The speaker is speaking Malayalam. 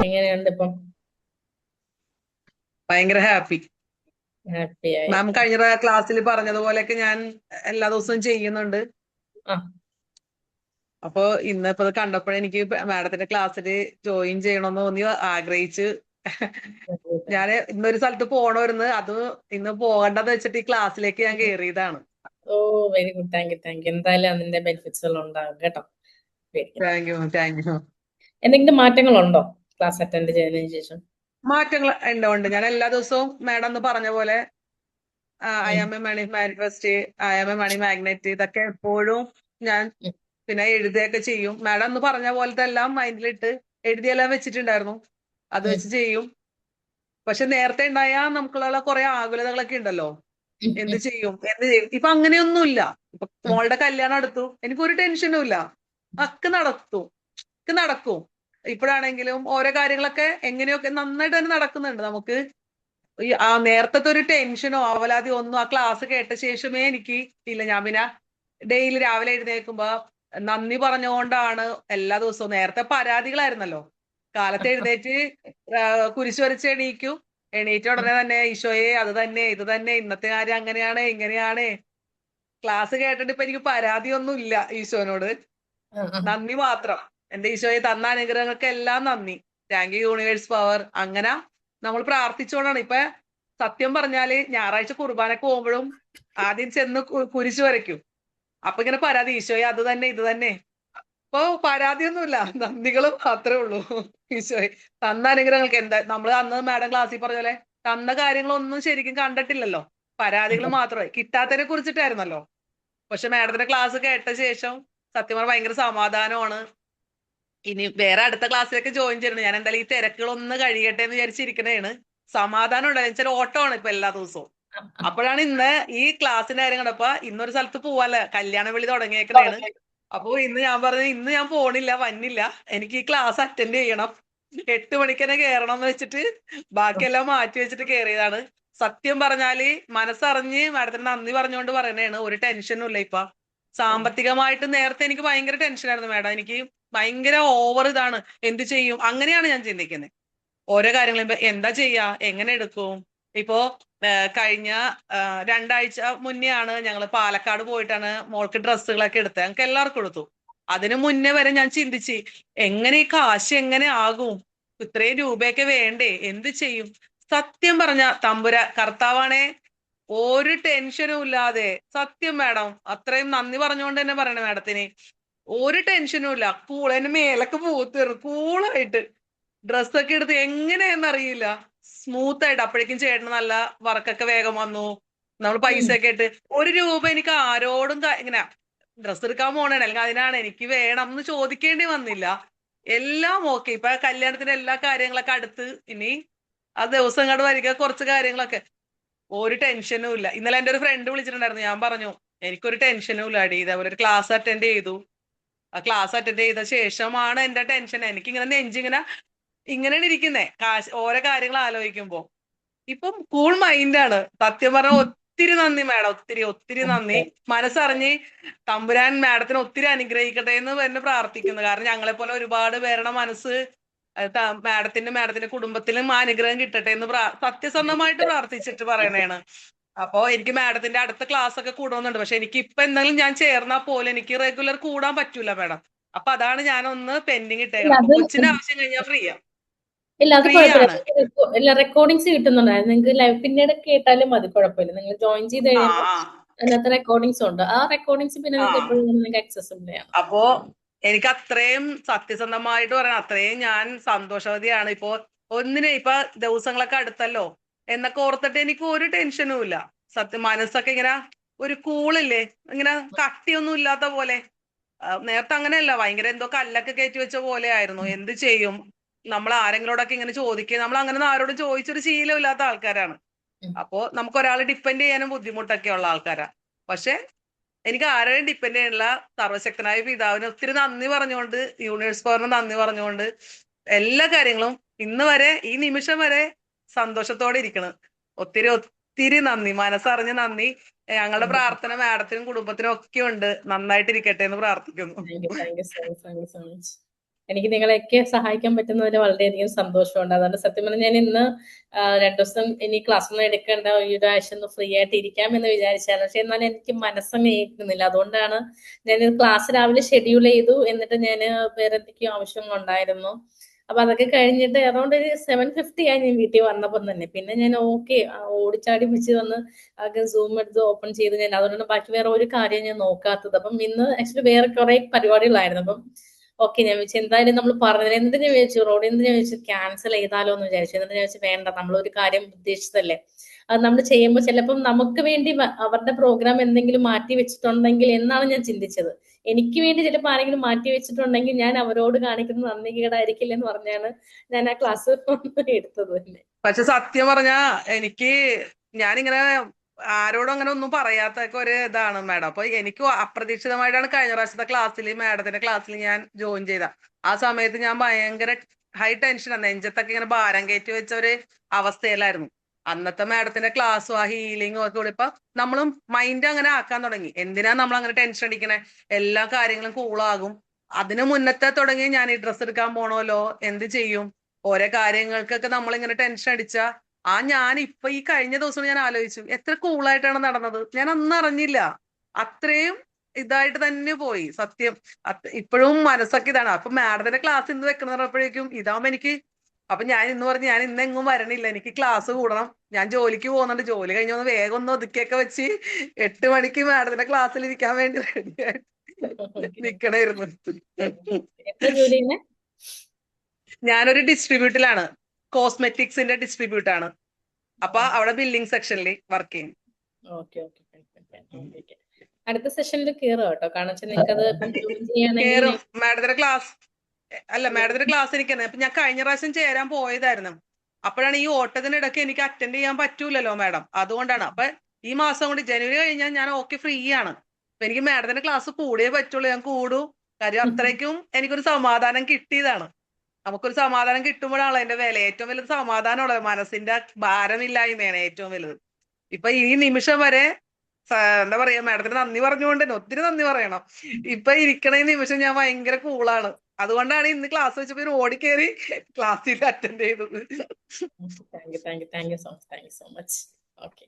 എങ്ങനെയുണ്ട് ഇപ്പം? ഭയങ്കര ഹാപ്പി. ഹാപ്പി ആയി. മാം കഴിഞ്ഞ ക്ലാസ്സിൽ പറഞ്ഞതുപോലെയൊക്കെ ഞാൻ എല്ലാ ദിവസവും ചെയ്യുന്നുണ്ട്. ആ. അപ്പൊ ഇന്നിപ്പോ ഇത് കണ്ടപ്പോഴേ എനിക്ക് മാഡത്തിന്റെ ക്ലാസ്സിൽ ജോയിൻ ചെയ്യണമെന്ന് തോന്നി, ആഗ്രഹിച്ച്. ഞാൻ ഇന്നൊരു സ്ഥലത്ത് പോണമായിരുന്നു, അത് ഇന്ന് പോകണ്ടെന്ന് വെച്ചിട്ട് ഈ ക്ലാസ്സിലേക്ക് ഞാൻ കയറിയതാണ്. ഓ, very good. Thank you, thank you. എന്തായാലും അതിന്റെ ബെനിഫിറ്റ്സുകൾ ഉണ്ടാകും കേട്ടോ. പേടിക്കണ്ട. Thank you, thank you. എന്തെങ്കിലും മാറ്റങ്ങളുണ്ടോ ക്ലാസ് അറ്റൻഡ് ചെയ്തതിനു ശേഷം? മാറ്റങ്ങൾ ഉണ്ട്. ഞാൻ എല്ലാ ദിവസവും മാഡം എന്ന് പറഞ്ഞ പോലെ I um, am a money manifest, I am a money magnet, ഇതൊക്കെ എപ്പോഴും ഞാൻ ഉം, പിന്നെ എഴുതുകയൊക്കെ ചെയ്യും. മാഡം എന്ന് പറഞ്ഞ പോലത്തെ എല്ലാം മൈൻഡിലിട്ട് എഴുതിയെല്ലാം വെച്ചിട്ടുണ്ടായിരുന്നു, അത് ഉം, വെച്ച് ചെയ്യും. പക്ഷെ നേരത്തെ ഉണ്ടായ നമുക്കുള്ള കുറെ ആകുലതകളൊക്കെ ഉണ്ടല്ലോ. ഉം, എന്ത് ഉം, ചെയ്യും എന്ത് ചെയ്യും, ഇപ്പൊ അങ്ങനെയൊന്നുമില്ല. ഇപ്പൊ ഉം. മോളുടെ കല്യാണം അടുത്തു, എനിക്കൊരു ടെൻഷനും ഇല്ല. ഒക്കെ നടത്തും, ഒക്കെ നടക്കും. ഇപ്പോഴാണെങ്കിലും ഓരോ കാര്യങ്ങളൊക്കെ എങ്ങനെയൊക്കെ നന്നായിട്ട് തന്നെ നടക്കുന്നുണ്ട്. നമുക്ക് ഈ ആ നേരത്തെ ഒരു ടെൻഷനോ അവലാതിയോ ഒന്നും ആ ക്ലാസ് കേട്ട ശേഷമേ എനിക്ക് ഇല്ല. ഞാൻ പിന്നെ ഡെയിലി രാവിലെ എഴുന്നേൽക്കുമ്പോ നന്ദി പറഞ്ഞുകൊണ്ടാണ് എല്ലാ ദിവസവും. നേരത്തെ പരാതികളായിരുന്നല്ലോ. കാലത്ത് എഴുന്നേറ്റ് കുരിശ് വരച്ച് എണീക്കും. എണീറ്റ ഉടനെ തന്നെ ഈശോയെ അത് തന്നെ ഇത് തന്നെ ഇന്നത്തെ കാര്യം അങ്ങനെയാണ് ഇങ്ങനെയാണ്. ക്ലാസ് കേട്ടിട്ട് ഇപ്പൊ എനിക്ക് പരാതിയൊന്നും ഇല്ല ഈശോനോട്. ആ, ആ. നന്ദി മാത്രം. എന്റെ ഈശോയെ തന്ന അനുഗ്രഹങ്ങൾക്ക് എല്ലാം നന്ദി. Thank you universe power. അങ്ങനെ നമ്മൾ പ്രാർത്ഥിച്ചുകൊണ്ടാണ്. ഇപ്പൊ സത്യം പറഞ്ഞാല് ഞായറാഴ്ച കുർബാനക്ക് പോകുമ്പോഴും ആദ്യം ചെന്ന് കുരിശ് വരയ്ക്കും. അപ്പൊ ഇങ്ങനെ പരാതി, ഈശോയെ അത് തന്നെ ഇത് തന്നെ. ഇപ്പൊ പരാതിയൊന്നുമില്ല, നന്ദികളും മാത്രമേ ഉള്ളൂ. ഈശോയെ തന്ന അനുഗ്രഹങ്ങൾക്ക് എന്താ നമ്മൾ അന്ന് മാഡം ക്ലാസ്സിൽ പറഞ്ഞ പോലെ തന്ന കാര്യങ്ങളൊന്നും ശരിക്കും കണ്ടിട്ടില്ലല്ലോ. പരാതികൾ മാത്രമായി കിട്ടാത്തതിനെ കുറിച്ചിട്ടായിരുന്നല്ലോ. പക്ഷെ മാഡത്തിന്റെ ക്ലാസ് കേട്ട ശേഷം സത്യം പറഞ്ഞാൽ ഭയങ്കര സമാധാനമാണ്. ഇനി വേറെ അടുത്ത ക്ലാസ്സിലേക്ക് ജോയിൻ ചെയ്യണം. ഞാൻ എന്തായാലും ഈ തിരക്കുകളൊന്ന് കഴിയട്ടെ എന്ന് വിചാരിച്ചിരിക്കണേണ്. സമാധാനം ഉണ്ടായി വെച്ചാൽ ഓട്ടമാണ് ഇപ്പൊ എല്ലാ ദിവസവും. അപ്പോഴാണ് ഇന്ന് ഈ ക്ലാസ്സിന്റെ കാര്യം കണ്ടപ്പോ ഇന്നൊരു സ്ഥലത്ത് പോവാല്ലേ, കല്യാണ വിളി തുടങ്ങിയേക്കണേണ്. അപ്പൊ ഇന്ന് ഞാൻ പറഞ്ഞു ഇന്ന് ഞാൻ പോണില്ല, വന്നില്ല. എനിക്ക് ഈ ക്ലാസ് അറ്റൻഡ് ചെയ്യണം, 8 മണിക്ക് തന്നെ കയറണം എന്ന് വെച്ചിട്ട് ബാക്കിയെല്ലാം മാറ്റി വെച്ചിട്ട് കയറിയതാണ്. സത്യം പറഞ്ഞാല് മനസ്സറിഞ്ഞ് മാഡത്തിന് നന്ദി പറഞ്ഞുകൊണ്ട് പറയണേണ്. ഒരു ടെൻഷനും ഇല്ല ഇപ്പൊ. സാമ്പത്തികമായിട്ട് നേരത്തെ എനിക്ക് ഭയങ്കര ടെൻഷനായിരുന്നു മാഡം. എനിക്ക് ഭയങ്കര ഓവർ ഇതാണ്, എന്ത് ചെയ്യും അങ്ങനെയാണ് ഞാൻ ചിന്തിക്കുന്നത്. ഓരോ കാര്യങ്ങളും ഇപ്പൊ എന്താ ചെയ്യാ, എങ്ങനെ എടുക്കും. ഇപ്പോ കഴിഞ്ഞ 2 ആഴ്ച മുന്നേ ആണ് ഞങ്ങൾ പാലക്കാട് പോയിട്ടാണ് മോൾക്ക് ഡ്രസ്സുകളൊക്കെ എടുത്തത്. ഞങ്ങൾക്ക് എല്ലാവർക്കും എടുത്തു. അതിനു മുന്നേ വരെ ഞാൻ ചിന്തിച്ച് എങ്ങനെ ഈ കാശ് എങ്ങനെ ആകും, ഇത്രയും രൂപയൊക്കെ വേണ്ടേ, എന്ത് ചെയ്യും. സത്യം പറഞ്ഞ കർത്താവാണേ ഒരു ടെൻഷനും ഇല്ലാതെ, സത്യം മാഡം അത്രയും നന്ദി പറഞ്ഞുകൊണ്ട് തന്നെ പറയണേ മാഡത്തിന്. ഒരു ടെൻഷനും ഇല്ല, എന്റെ മേലൊക്കെ പൂത്തിരുന്നു കൂളായിട്ട്. ഡ്രസ്സൊക്കെ എടുത്ത് എങ്ങനെയെന്ന് അറിയില്ല, സ്മൂത്ത് ആയിട്ട്. അപ്പോഴേക്കും ചേട്ടന് നല്ല വർക്കൊക്കെ വേഗം വന്നു. നമ്മൾ പൈസ ഉം. ഒക്കെ ഇട്ട് 1 രൂപ എനിക്ക് ആരോടും ഇങ്ങനെ ഡ്രസ്സ് എടുക്കാൻ പോണേ അല്ലെങ്കിൽ അതിനാണ് എനിക്ക് വേണം എന്ന് ചോദിക്കേണ്ടി വന്നില്ല. എല്ലാം ഓക്കെ. ഇപ്പൊ കല്യാണത്തിന്റെ എല്ലാ കാര്യങ്ങളൊക്കെ അടുത്ത്, ഇനി ആ ദിവസം അങ്ങോട്ട് വരിക, കുറച്ച് കാര്യങ്ങളൊക്കെ. ഒരു ടെൻഷനും ഇല്ല. ഇന്നലെ എന്റെ ഒരു ഫ്രണ്ട് വിളിച്ചിട്ടുണ്ടായിരുന്നു. ഞാൻ പറഞ്ഞു എനിക്കൊരു ടെൻഷനും ഇല്ല അടി, ഇതേപോലെ ഒരു ക്ലാസ് അറ്റൻഡ് ചെയ്തു. ആ ക്ലാസ് അറ്റൻഡ് ചെയ്ത ശേഷമാണ് എന്റെ ടെൻഷൻ. എനിക്കിങ്ങനെ നെഞ്ചിങ്ങനെ ഇങ്ങനെയാണ് ഇരിക്കുന്നേ കാശ് ഓരോ കാര്യങ്ങൾ ആലോചിക്കുമ്പോ. ഇപ്പം കൂൾ മൈൻഡാണ്. സത്യം പറഞ്ഞ ഒത്തിരി നന്ദി മാഡം, ഒത്തിരി ഒത്തിരി നന്ദി. മനസ്സറിഞ്ഞ് തമ്പുരാൻ മാഡത്തിന് ഒത്തിരി അനുഗ്രഹിക്കട്ടെ എന്ന് തന്നെ പ്രാർത്ഥിക്കുന്നു. കാരണം ഞങ്ങളെ പോലെ ഒരുപാട് പേരുടെ മനസ്സ് മാഡത്തിന്റെ കുടുംബത്തിലും ആ അനുഗ്രഹം കിട്ടട്ടെ എന്ന് സത്യസന്ധമായിട്ട് പ്രാർത്ഥിച്ചിട്ട് പറയണേണ്. അപ്പോ എനിക്ക് മാഡത്തിന്റെ അടുത്ത ക്ലാസ് ഒക്കെ കൂടണമെന്നുണ്ട്. പക്ഷെ എനിക്ക് ഇപ്പൊ എന്തെങ്കിലും ഞാൻ ചേർന്നാൽ പോലും എനിക്ക് റെഗുലർ കൂടാൻ പറ്റൂല മാഡം. അപ്പൊ അതാണ് ഞാൻ ഒന്ന് പെൻഡിങ് ഇല്ല ഇട്ടേക്കണം. അപ്പൊ അത് കൊച്ചിന്റെ ആവശ്യം കഴിഞ്ഞാൽ ഫ്രീയാ. ഇല്ല, അത് ഫ്രീ കുഴപ്പമില്ല. ആണ്. ഇല്ല, റെക്കോർഡിങ്സ് കിട്ടുന്നുണ്ടായിരുന്നു നിങ്ങൾക്ക്. ലൈവ് പിന്നീട് കേട്ടാലും മതി, കുഴപ്പമില്ല. നിങ്ങൾ ജോയിൻ ചെയ്ത് ആ കഴിയുമ്പോൾ ആ അതിനകത്ത് റെക്കോർഡിങ്സ് ഉണ്ട്. ആ റെക്കോർഡിങ്സ് പിന്നെ ആ നിങ്ങൾക്ക് എപ്പോഴും നിങ്ങൾക്ക് accessible ആണ്. അപ്പോ എനിക്ക് അത്രയും സത്യസന്ധമായിട്ട് പറയാം, അത്രയും ഞാൻ സന്തോഷവതിയാണ്. ഇപ്പോ ഇപ്പൊ ദിവസങ്ങളൊക്കെ അടുത്തല്ലോ എന്നൊക്കെ ഓർത്തിട്ട് എനിക്ക് ഒരു ടെൻഷനും ഇല്ല. സത്യം മനസ്സൊക്കെ ഇങ്ങനെ ഒരു കൂളില്ലേ, ഇങ്ങനെ കട്ടിയൊന്നും ഇല്ലാത്ത പോലെ. നേരത്തെ അങ്ങനെയല്ല, ഭയങ്കര എന്തോ കല്ലൊക്കെ കയറ്റി വെച്ച പോലെ ആയിരുന്നു. എന്ത് ചെയ്യും, നമ്മൾ ആരെങ്കിലോടൊക്കെ ഇങ്ങനെ ചോദിക്കുക, നമ്മൾ അങ്ങനെ ആരോടും ചോദിച്ചൊരു ശീലമില്ലാത്ത ആൾക്കാരാണ്. ഉം. അപ്പോ നമുക്ക് ഒരാളെ ഡിപ്പെൻഡ് ചെയ്യാനും ബുദ്ധിമുട്ടൊക്കെ ഉള്ള ആൾക്കാരാ. പക്ഷെ എനിക്ക് ആരെയും ഡിപ്പെൻഡ് ചെയ്യാനുള്ള സർവശക്തനായ പിതാവിന് ഒത്തിരി നന്ദി പറഞ്ഞുകൊണ്ട്, യൂണിവേഴ്സ് പവറിന് നന്ദി പറഞ്ഞുകൊണ്ട്, എല്ലാ കാര്യങ്ങളും ഇന്ന് വരെ ഈ നിമിഷം വരെ സന്തോഷത്തോടെ ഇരിക്കണം. ഒത്തിരി ഒത്തിരി നന്ദി, മനസ്സറിഞ്ഞ് നന്ദി. ഞങ്ങളുടെ പ്രാർത്ഥന മാഡത്തിനും കുടുംബത്തിനും ഒക്കെ ഉണ്ട്. നന്നായിട്ടിരിക്കട്ടെ എന്ന് പ്രാർത്ഥിക്കുന്നു. Thank you, thank you so much, thank you so much. എനിക്ക് നിങ്ങളെയൊക്കെ സഹായിക്കാൻ പറ്റുന്നതിൽ വളരെയധികം സന്തോഷമുണ്ട്. അതുകൊണ്ട് സത്യം പറഞ്ഞാൽ ഞാൻ ഇന്ന് 2 ദിവസം ഇനി ക്ലാസ് ഒന്നും എടുക്കേണ്ട, ഈ ഒരാഴ്ച ഒന്ന് ഫ്രീ ആയിട്ട് ഇരിക്കാമെന്ന് വിചാരിച്ചായിരുന്നു. പക്ഷെ എന്നാലും എനിക്ക് മനസ്സങ്ങ് ഏൽക്കുന്നില്ല. അതുകൊണ്ടാണ് ഞാൻ ക്ലാസ് രാവിലെ ഷെഡ്യൂൾ ചെയ്തു. എന്നിട്ട് ഞാൻ വേറെ എന്തൊക്കെയോ ആവശ്യങ്ങളുണ്ടായിരുന്നു. അപ്പൊ അതൊക്കെ കഴിഞ്ഞിട്ട് അറൗണ്ട് ഒരു 7:50 ആയി ഞാൻ വീട്ടിൽ വന്നപ്പം തന്നെ. പിന്നെ ഞാൻ ഓക്കെ ഓടിച്ചാടി പിടിച്ച് വന്ന് ആകെ സൂം എടുത്ത് ഓപ്പൺ ചെയ്ത് ഞാൻ അതുകൊണ്ടാണ് ബാക്കി വേറെ ഒരു കാര്യം ഞാൻ നോക്കാത്തത്. അപ്പം ഇന്ന് ആക്ച്വലി വേറെ കുറെ പരിപാടികളായിരുന്നു. അപ്പം ഓക്കെ ഞാൻ വിചാരിച്ചു എന്തായാലും നമ്മൾ പറഞ്ഞത് എന്തിനു വിചാരിച്ചു റോഡ് എന്തിനു വിചാരിച്ചു ക്യാൻസൽ ചെയ്താലോ എന്ന് വിചാരിച്ചു. എന്നിട്ട് ഞാൻ വിചാരിച്ചു വേണ്ട, നമ്മളൊരു കാര്യം ഉദ്ദേശിച്ചതല്ലേ, അത് നമ്മൾ ചെയ്യുമ്പോൾ ചിലപ്പം നമുക്ക് വേണ്ടി അവരുടെ പ്രോഗ്രാം എന്തെങ്കിലും മാറ്റി വെച്ചിട്ടുണ്ടെങ്കിൽ എന്നാണ് ഞാൻ ചിന്തിച്ചത്. എനിക്ക് വേണ്ടി ചിലപ്പോൾ ആരെങ്കിലും മാറ്റി വെച്ചിട്ടുണ്ടെങ്കിൽ ഞാൻ അവരോട് കാണിക്കുന്ന നന്ദി കേടായിരിക്കില്ല എന്ന് പറഞ്ഞാണ് ഞാൻ ആ ക്ലാസ് എടുത്തത് തന്നെ. പക്ഷെ സത്യം പറഞ്ഞാ എനിക്ക് ഞാനിങ്ങനെ ആരോടും അങ്ങനെ ഒന്നും പറയാത്തൊക്കെ ഒരു ഇതാണ് മാഡം. അപ്പൊ എനിക്ക് അപ്രതീക്ഷിതമായിട്ടാണ് കഴിഞ്ഞ പ്രാവശ്യത്തെ ക്ലാസ്സിൽ മാഡത്തിന്റെ ക്ലാസ്സിൽ ഞാൻ ജോയിൻ ചെയ്ത. ആ സമയത്ത് ഞാൻ ഭയങ്കര ഹൈ ടെൻഷനാണ്, നെഞ്ചത്തൊക്കെ ഇങ്ങനെ ഭാരം കയറ്റി വെച്ച ഒരു അവസ്ഥയിലായിരുന്നു. അന്നത്തെ മാഡത്തിന്റെ ക്ലാസ്സും ആ ഹീലിംഗും ഒക്കെ കൂടി ഇപ്പൊ നമ്മളും മൈൻഡ് അങ്ങനെ ആക്കാൻ തുടങ്ങി. എന്തിനാ നമ്മൾ അങ്ങനെ ടെൻഷൻ അടിക്കണേ, എല്ലാ കാര്യങ്ങളും കൂളാകും. അതിന് മുന്നത്തെ തുടങ്ങി ഞാൻ ഈ ഡ്രസ്സ് എടുക്കാൻ പോണല്ലോ, എന്ത് ചെയ്യും, ഓരോ കാര്യങ്ങൾക്കൊക്കെ നമ്മളിങ്ങനെ ടെൻഷൻ അടിച്ച ഞാൻ ഇപ്പൊ ഈ കഴിഞ്ഞ ദിവസം ഞാൻ ആലോചിച്ചു എത്ര കൂളായിട്ടാണ് നടന്നത്. ഞാൻ അന്ന് അറിഞ്ഞില്ല, അത്രയും ഇതായിട്ട് തന്നെ പോയി സത്യം. ഇപ്പോഴും മനസ്സൊക്കെ ഇതാണ്. അപ്പൊ മാഡത്തിന്റെ ക്ലാസ് ഇന്ന് വെക്കുന്ന പറഞ്ഞപ്പോഴേക്കും ഇതാവുമ്പോ എനിക്ക്, അപ്പൊ ഞാൻ ഇന്ന് പറഞ്ഞു ഞാൻ ഇന്ന് എങ്ങും വരണില്ല, എനിക്ക് ക്ലാസ് കൂടണം, ഞാൻ ജോലിക്ക് പോകുന്നുണ്ട്, ജോലി കഴിഞ്ഞൊന്ന് വേഗം ഒന്ന് ഒതുക്കിയൊക്കെ വെച്ച് 8 മണിക്ക് മാഡത്തിന്റെ ക്ലാസ്സിൽ ഇരിക്കാൻ വേണ്ടി റെഡിയായിട്ട് നിക്കണായിരുന്നു. എന്താ ജോലി ചെയ്യുന്നത്? ഞാനൊരു ഡിസ്ട്രിബ്യൂട്ടിലാണ്, കോസ്മെറ്റിക്സിന്റെ ഡിസ്ട്രിബ്യൂട്ട് ആണ്. അപ്പൊ അവിടെ ബില്ലിംഗ് സെക്ഷനിൽ വർക്ക് ചെയ്യും. Okay okay okay. അടുത്ത സെഷനിൽ കേറുക കേട്ടോ. കാരണം വെച്ചാൽ നിങ്ങൾക്ക് അത് ജോയിൻ ചെയ്യാണെങ്കിൽ കേറും മാഡത്തിന്റെ ക്ലാസ്. അല്ല മാഡത്തിന്റെ ക്ലാസ് എനിക്കാണ്. അപ്പൊ ഞാൻ കഴിഞ്ഞ പ്രാവശ്യം ചേരാൻ പോയതായിരുന്നു. അപ്പോഴാണ് ഈ ഓട്ടത്തിനിടയ്ക്ക് എനിക്ക് അറ്റൻഡ് ചെയ്യാൻ പറ്റൂലല്ലോ മാഡം, അതുകൊണ്ടാണ്. അപ്പൊ ഈ മാസം കൊണ്ട് ജനുവരി കഴിഞ്ഞാൽ ഞാൻ ഓക്കെ ഫ്രീ ആണ്. അപ്പൊ എനിക്ക് മാഡത്തിന്റെ ക്ലാസ് കൂടിയേ പറ്റുള്ളൂ, ഞാൻ കൂടൂ. കാര്യം അത്രയ്ക്കും എനിക്കൊരു സമാധാനം കിട്ടിയതാണ്. നമുക്കൊരു സമാധാനം കിട്ടുമ്പോഴാണല്ലോ അതിന്റെ വില. ഏറ്റവും വലുത് സമാധാനമുള്ളത്, മനസ്സിന്റെ ഭാരമില്ലായ്മയാണ് ഏറ്റവും വലുത്. ഇപ്പൊ ഈ നിമിഷം വരെ എന്താ പറയാ, മാഡത്തിന് നന്ദി പറഞ്ഞുകൊണ്ട് തന്നെ ഒത്തിരി നന്ദി പറയണം. ഇപ്പൊ ഇരിക്കണ ഈ നിമിഷം ഞാൻ ഭയങ്കര കൂളാണ്. അതുകൊണ്ടാണ് ഇന്ന് ക്ലാസ് വെച്ചപ്പോ ഓടിക്കേറി ക്ലാസ്സിൽ അറ്റൻഡ് ചെയ്തത്. Thank you so much. Okay.